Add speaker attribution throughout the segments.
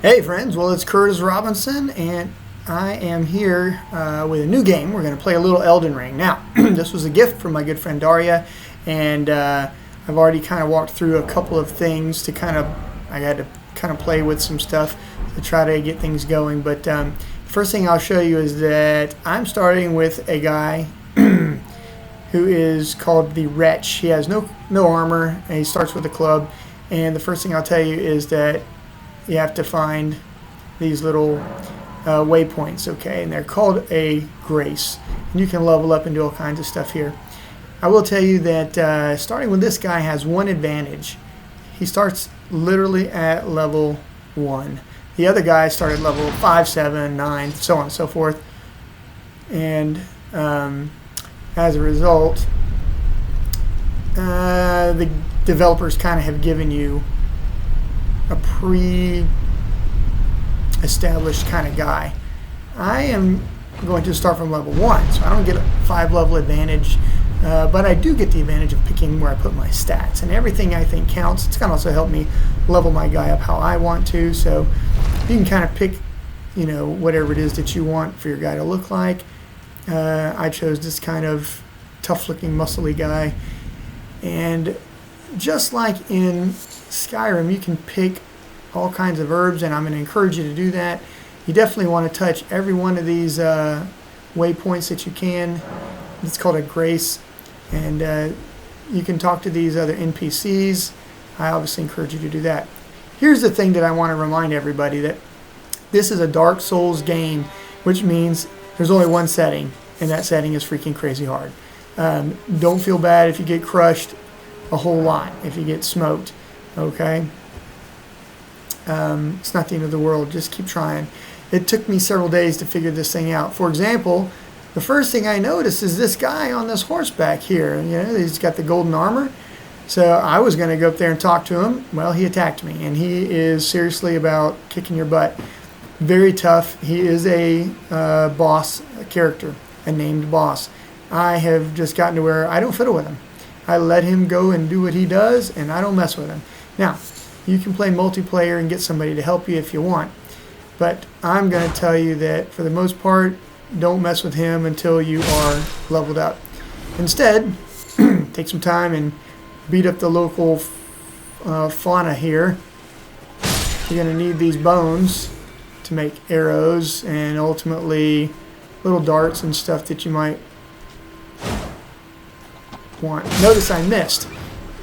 Speaker 1: Hey friends, well it's Curtis Robinson and I am here with a new game. We're going to play a little Elden Ring. Now, this was a gift from my good friend Daria, and I've already kind of walked through a couple of things to I had to kind of play with some stuff to try to get things going. But the first thing I'll show you is that I'm starting with a guy who is called the Wretch. He has no armor, and he starts with a club. And the first thing I'll tell you is that you have to find these little waypoints, okay? And they're called a grace. And you can level up and do all kinds of stuff here. I will tell you that starting with this guy has one advantage. He starts literally at level 1. The other guy started level 5, 7, 9, so on and so forth. And as a result, the developers kind of have given you a pre-established kind of guy. I am going to start from level 1, so I don't get a 5 level advantage, but I do get the advantage of picking where I put my stats, and everything I think counts. It's going to also help me level my guy up how I want to, so you can kind of pick, whatever it is that you want for your guy to look like. I chose this kind of tough-looking, muscly guy, and just like in Skyrim, you can pick all kinds of herbs, and I'm going to encourage you to do that. You definitely want to touch every one of these waypoints that you can. It's called a grace, and you can talk to these other NPCs. I obviously encourage you to do that. Here's the thing that I want to remind everybody, that this is a Dark Souls game, which means there's only one setting, and that setting is freaking crazy hard. Don't feel bad if you get crushed a whole lot, if you get smoked, okay? It's not the end of the world. Just keep trying. It took me several days to figure this thing out. For example, the first thing I noticed is this guy on this horseback here. He's got the golden armor. So I was going to go up there and talk to him. Well, he attacked me, and he is seriously about kicking your butt. Very tough. He is a boss, a character, a named boss. I have just gotten to where I don't fiddle with him. I let him go and do what he does, and I don't mess with him. Now, you can play multiplayer and get somebody to help you if you want, but I'm going to tell you that for the most part, don't mess with him until you are leveled up. Instead, take some time and beat up the local fauna here. You're going to need these bones to make arrows and ultimately little darts and stuff that you might want. Notice I missed,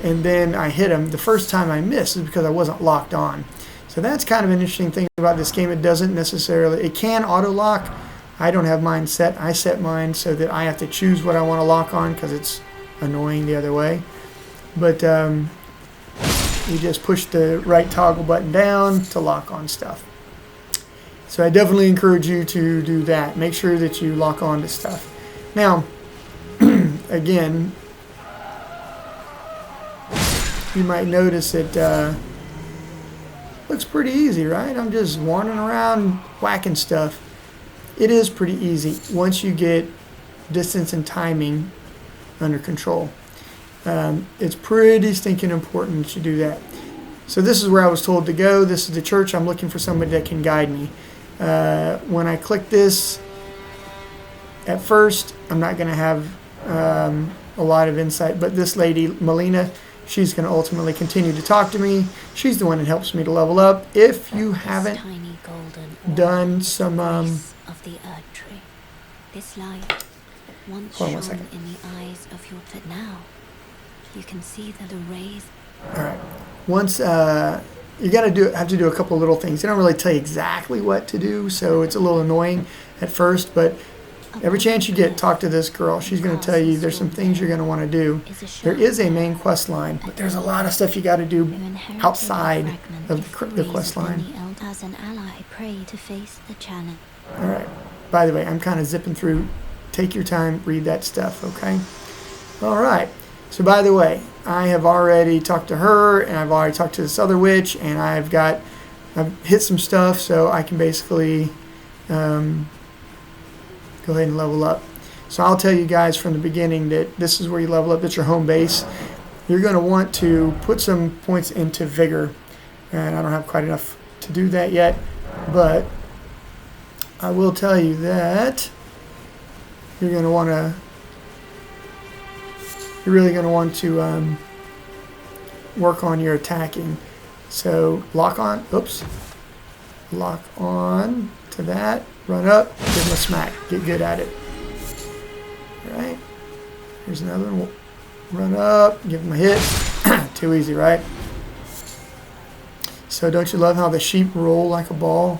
Speaker 1: and then I hit him. The first time I missed is because I wasn't locked on. So that's kind of an interesting thing about this game. It doesn't necessarily, it can auto lock. I don't have mine set. I set mine so that I have to choose what I want to lock on because it's annoying the other way. But you just push the right toggle button down to lock on stuff. So I definitely encourage you to do that. Make sure that you lock on to stuff. Now, again, you might notice it looks pretty easy, right? I'm just wandering around whacking stuff. It is pretty easy once you get distance and timing under control. It's pretty stinking important that you do that. So this is where I was told to go. This is the church. I'm looking for somebody that can guide me. When I click this, at first, I'm not going to have a lot of insight, but this lady, Melina, she's going to ultimately continue to talk to me. She's the one that helps me to level up. If you haven't done some
Speaker 2: of the earth tree, this light once shone in the eyes of your but now you can see that the rays.
Speaker 1: All right. Once you got to have to do a couple of little things. They don't really tell you exactly what to do, so it's a little annoying at first, but every chance you get, talk to this girl. She's going to tell you there's some things you're going to want to do. There is a main quest line, but there's a lot of stuff you got to do outside of the quest line.
Speaker 2: As an ally, pray to face the challenge.
Speaker 1: All right. By the way, I'm kind of zipping through. Take your time, read that stuff, okay? All right. So by the way, I have already talked to her, and I've already talked to this other witch, and I've hit some stuff, so I can basically go ahead and level up. So I'll tell you guys from the beginning that this is where you level up. It's your home base. You're going to want to put some points into vigor, and I don't have quite enough to do that yet, but I will tell you that you're really going to want to work on your attacking. So lock on to that, run up, give him a smack, get good at it. All right, here's another one. Run up, give him a hit. Too easy, right? So don't you love how the sheep roll like a ball?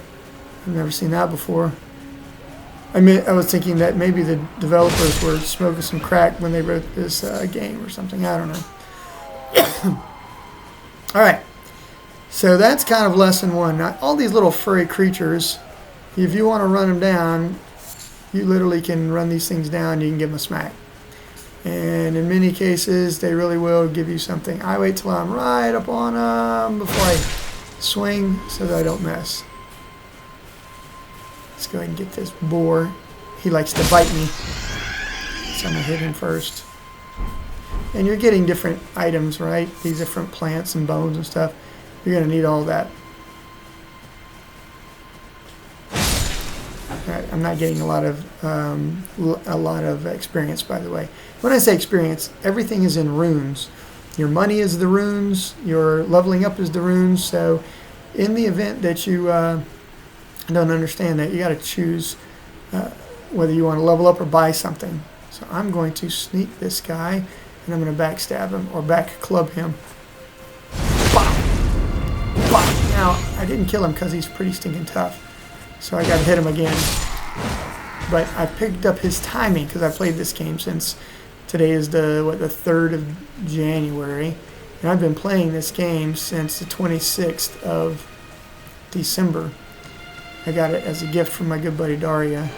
Speaker 1: I've never seen that before. I was thinking that maybe the developers were smoking some crack when they wrote this game or something. I don't know. All right. So that's kind of lesson one. Now, all these little furry creatures, if you want to run them down, you literally can run these things down. You can give them a smack. And in many cases, they really will give you something. I wait till I'm right up on them before I swing so that I don't miss. Let's go ahead and get this boar. He likes to bite me, so I'm going to hit him first. And you're getting different items, right? These different plants and bones and stuff. You're going to need all that. All right, I'm not getting a lot of experience, by the way. When I say experience, everything is in runes. Your money is the runes. Your leveling up is the runes. So in the event that you don't understand that, you got to choose whether you want to level up or buy something. So I'm going to sneak this guy, and I'm going to backstab him or back club him. Bop! Bop! Now, I didn't kill him because he's pretty stinking tough, so I got to hit him again. But I picked up his timing because I played this game since today is the 3rd of January, and I've been playing this game since the 26th of December. I got it as a gift from my good buddy Daria.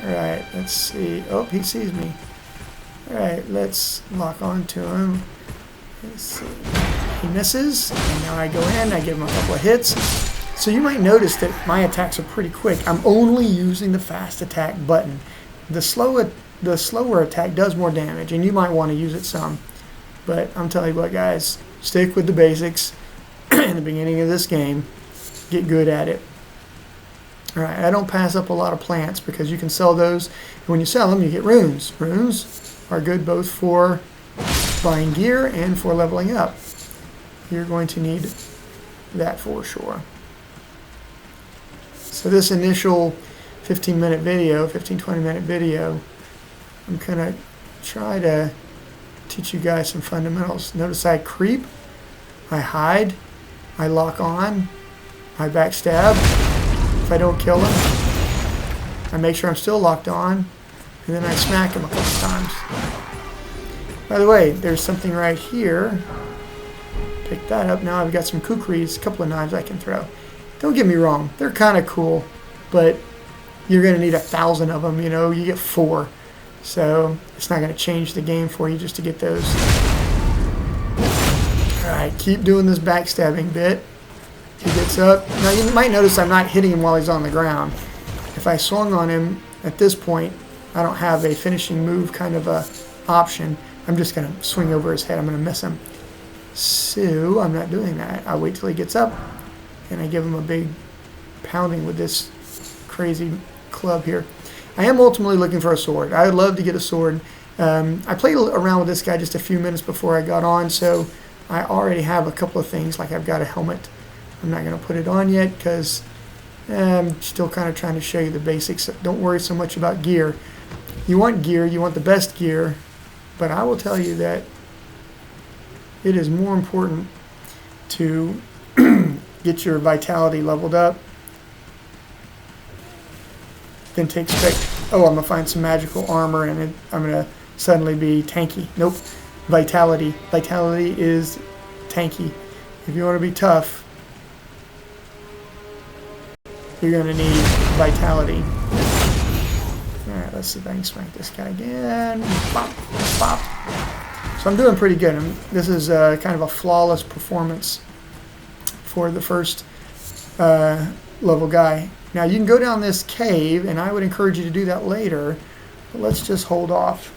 Speaker 1: Alright, let's see. Oh, he sees me. Alright, let's lock on to him. Let's see. He misses, and now I go in, I give him a couple of hits. So you might notice that my attacks are pretty quick. I'm only using the fast attack button. The slower attack does more damage, and you might want to use it some. But I'm telling you what, guys, stick with the basics in the beginning of this game. Get good at it. Alright, I don't pass up a lot of plants because you can sell those. And when you sell them, you get runes. Runes are good both for buying gear and for leveling up. You're going to need that for sure. So this initial 15-20 minute video, I'm going to try to teach you guys some fundamentals. Notice I creep, I hide, I lock on, I backstab. If I don't kill him, I make sure I'm still locked on, and then I smack him a couple times. By the way, there's something right here. Pick that up. Now I've got some kukris, a couple of knives I can throw. Don't get me wrong, they're kind of cool, but you're going to need 1,000 of them. You know, you get 4. So it's not going to change the game for you just to get those. Alright, keep doing this backstabbing bit. He gets up. Now you might notice I'm not hitting him while he's on the ground. If I swung on him at this point, I don't have a finishing move kind of a option. I'm just going to swing over his head. I'm going to miss him. So I'm not doing that. I wait till he gets up, and I give him a big pounding with this crazy club here. I am ultimately looking for a sword. I would love to get a sword. I played around with this guy just a few minutes before I got on, so I already have a couple of things. Like I've got a helmet. I'm not going to put it on yet because I'm still kind of trying to show you the basics. Don't worry so much about gear. You want gear, you want the best gear, but I will tell you that it is more important to get your vitality leveled up than take I'm going to find some magical armor and I'm going to suddenly be tanky. Nope. Vitality. Vitality is tanky. If you want to be tough, you're going to need vitality. Alright, let's see if I can smack this guy again. Bop, bop. So I'm doing pretty good. This is kind of a flawless performance for the first level guy. Now you can go down this cave, and I would encourage you to do that later, but let's just hold off.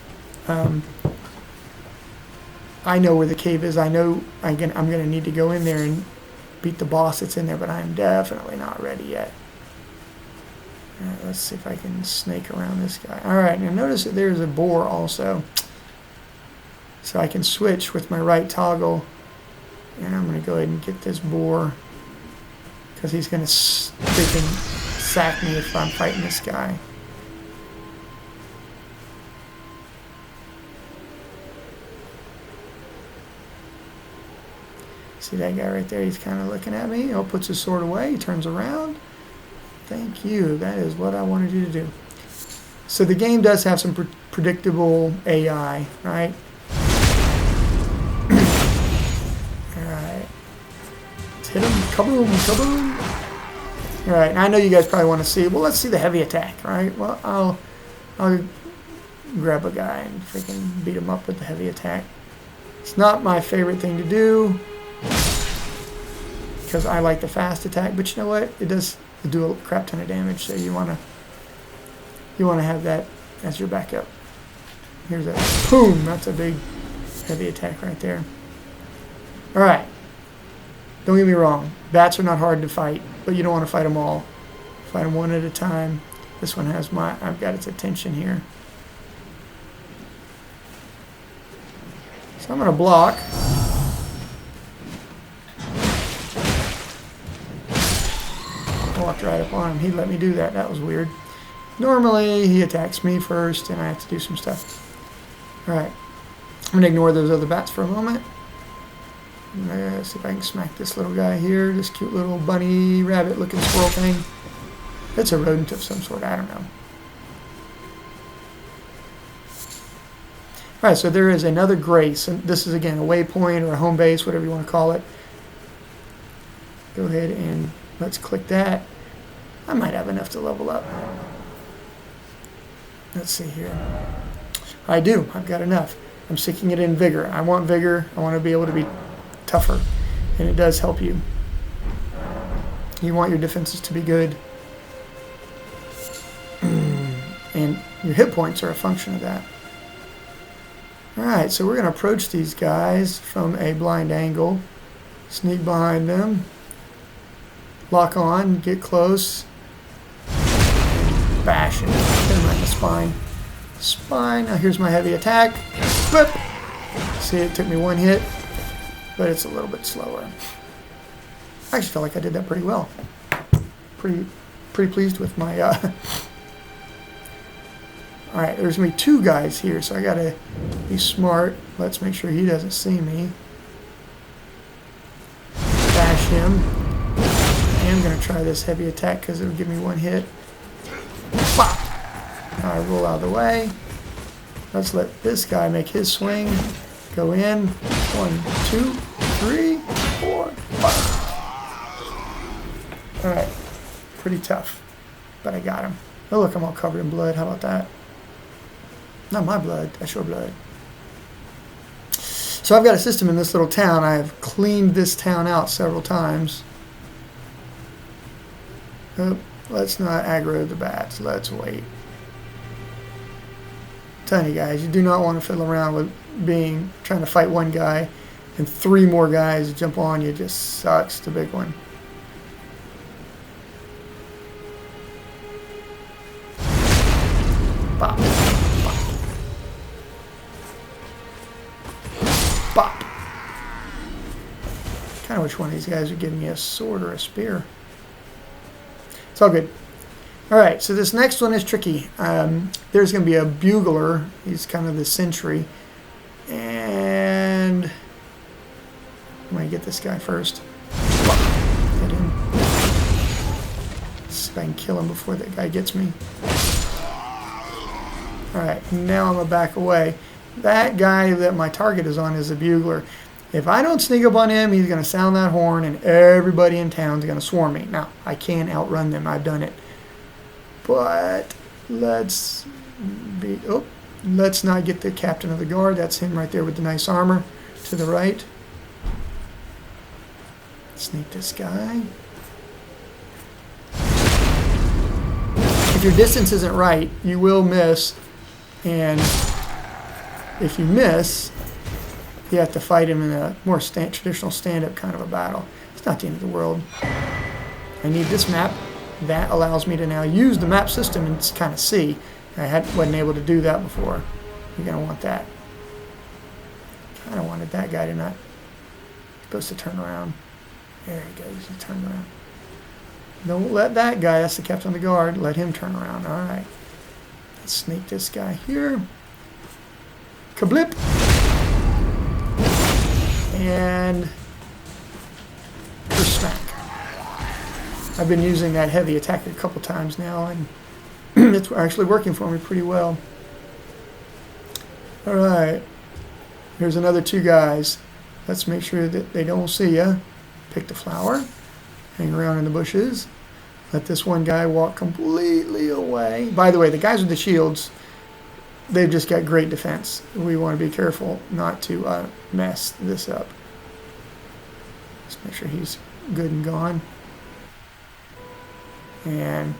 Speaker 1: I know where the cave is. I know I'm going to need to go in there and beat the boss that's in there, but I am definitely not ready yet. Alright, let's see if I can snake around this guy. Alright, now notice that there's a boar also. So I can switch with my right toggle. And I'm going to go ahead and get this boar. Because he's going to freaking sack me if I'm fighting this guy. See that guy right there? He's kind of looking at me. Oh, puts his sword away. He turns around. Thank you. That is what I wanted you to do. So the game does have some predictable AI, right? Alright. Let's hit him. Kaboom, kaboom. Alright, I know you guys probably want to see. Well, let's see the heavy attack, right? Well, I'll grab a guy and freaking beat him up with the heavy attack. It's not my favorite thing to do, because I like the fast attack, but you know what? It does do a crap ton of damage, so you wanna have that as your backup. Here's a boom. That's a big heavy attack right there. All right. Don't get me wrong. Bats are not hard to fight, but you don't want to fight them all. Fight them one at a time. This one has I've got its attention here. So I'm gonna block. Walked right up on him. He let me do that. That was weird. Normally, he attacks me first, and I have to do some stuff. Alright. I'm going to ignore those other bats for a moment. Let's see if I can smack this little guy here. This cute little bunny, rabbit-looking squirrel thing. It's a rodent of some sort. I don't know. Alright, so there is another grace. And this is, again, a waypoint or a home base, whatever you want to call it. Go ahead and let's click that. I might have enough to level up. Let's see here. I do. I've got enough. I'm sticking it in vigor. I want vigor. I want to be able to be tougher. And it does help you. You want your defenses to be good. And your hit points are a function of that. Alright, so we're going to approach these guys from a blind angle. Sneak behind them. Lock on, get close, bash him, hit him right in the spine. Spine, now here's my heavy attack. Whip. See, it took me one hit, but it's a little bit slower. I actually feel like I did that pretty well. Pretty pleased with my, Alright, there's going to be two guys here, so I got to be smart. Let's make sure he doesn't see me. Bash him. I'm going to try this heavy attack because it'll give me one hit. Bop! Now I roll out of the way. Let's let this guy make his swing. Go in. 1, 2, 3, 4, 5. Alright. Pretty tough. But I got him. Oh, look, I'm all covered in blood. How about that? Not my blood. That's your blood. So I've got a system in this little town. I have cleaned this town out several times. Oh, let's not aggro the bats. Let's wait. I'm telling you guys, you do not want to fiddle around with trying to fight one guy and 3 more guys jump on you. It just sucks. The big one. Bop. Bop. Bop. Kind of wish one of these guys would give me a sword or a spear. It's all good. Alright, so this next one is tricky. There's going to be a bugler. He's kind of the sentry. And I'm going to get this guy first. Get him. See if I can kill him before that guy gets me. Alright, now I'm going to back away. That guy that my target is on is a bugler. If I don't sneak up on him, he's going to sound that horn and everybody in town is going to swarm me. Now, I can outrun them. I've done it. But let's not get the captain of the guard. That's him right there with the nice armor to the right. Sneak this guy. If your distance isn't right, you will miss. And if you miss, you have to fight him in a more traditional stand-up kind of a battle. It's not the end of the world. I need this map. That allows me to now use the map system and kind of see. Wasn't able to do that before. You're going to want that. Kind of wanted that guy to not... Supposed to turn around. There he goes. He turned around. Don't let that guy, that's the captain of the guard, let him turn around. Alright. Let's sneak this guy here. Kablip! And... smack. I've been using that heavy attack a couple times now, and it's actually working for me pretty well. Alright. Here's another 2 guys. Let's make sure that they don't see ya. Pick the flower. Hang around in the bushes. Let this one guy walk completely away. By the way, the guys with the shields, they've just got great defense. We want to be careful not to mess this up. Let's make sure he's good and gone. And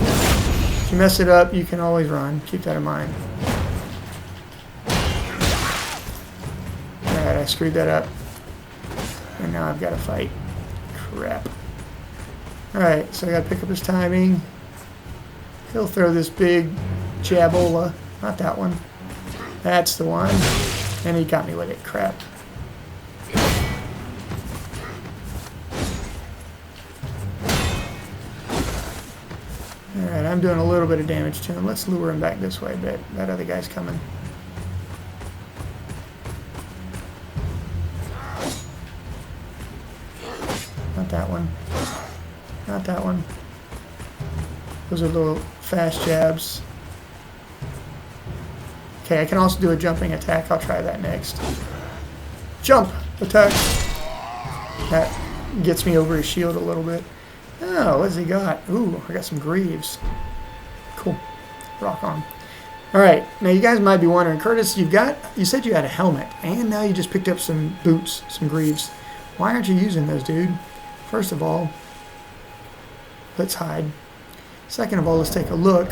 Speaker 1: if you mess it up, you can always run. Keep that in mind. Alright, I screwed that up. And now I've got to fight. Crap. Alright, so I got to pick up his timing. He'll throw this big jabola. Not that one. That's the one. And he got me with it. Crap. Alright, I'm doing a little bit of damage to him. Let's lure him back this way a bit. That other guy's coming. Not that one. Not that one. Those are little fast jabs. Okay, I can also do a jumping attack. I'll try that next. Jump! Attack! That gets me over his shield a little bit. Oh, what's he got? Ooh, I got some greaves. Cool. Rock on. Alright, now you guys might be wondering, Curtis, you said you had a helmet, and now you just picked up some boots, some greaves. Why aren't you using those, dude? First of all, let's hide. Second of all, let's take a look.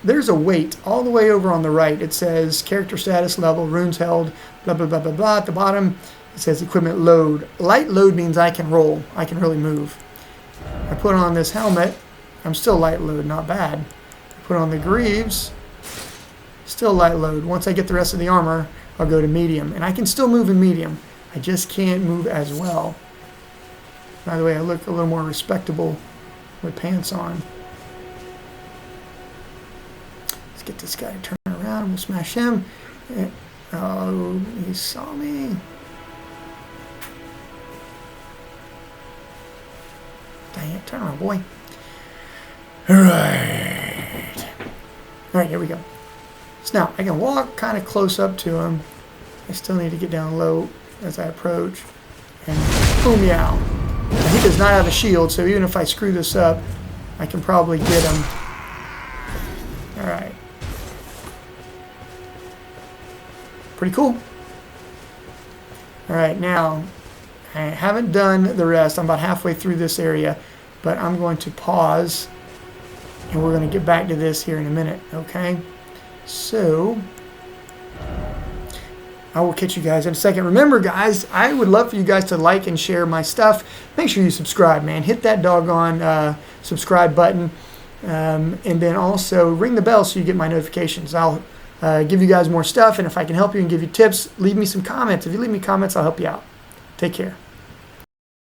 Speaker 1: There's a weight all the way over on the right. It says character status level, runes held, blah, blah, blah, blah, blah. At the bottom, it says equipment load. Light load means I can roll. I can really move. I put on this helmet. I'm still light load, not bad. I put on the greaves. Still light load. Once I get the rest of the armor, I'll go to medium. And I can still move in medium. I just can't move as well. By the way, I look a little more respectable with pants on. Let's get this guy to turn around. We'll smash him. Oh, he saw me. Dang it. Turn around, boy. Alright. Alright, here we go. So now, I can walk kind of close up to him. I still need to get down low as I approach. And boom, meow. Now, he does not have a shield, so even if I screw this up, I can probably get him. Alright. Pretty cool. Alright, now, I haven't done the rest. I'm about halfway through this area, but I'm going to pause, and we're going to get back to this here in a minute, okay? So, I will catch you guys in a second. Remember, guys, I would love for you guys to like and share my stuff. Make sure you subscribe, man. Hit that doggone subscribe button. And then also ring the bell so you get my notifications. I'll give you guys more stuff. And if I can help you and give you tips, leave me some comments. If you leave me comments, I'll help you out. Take care.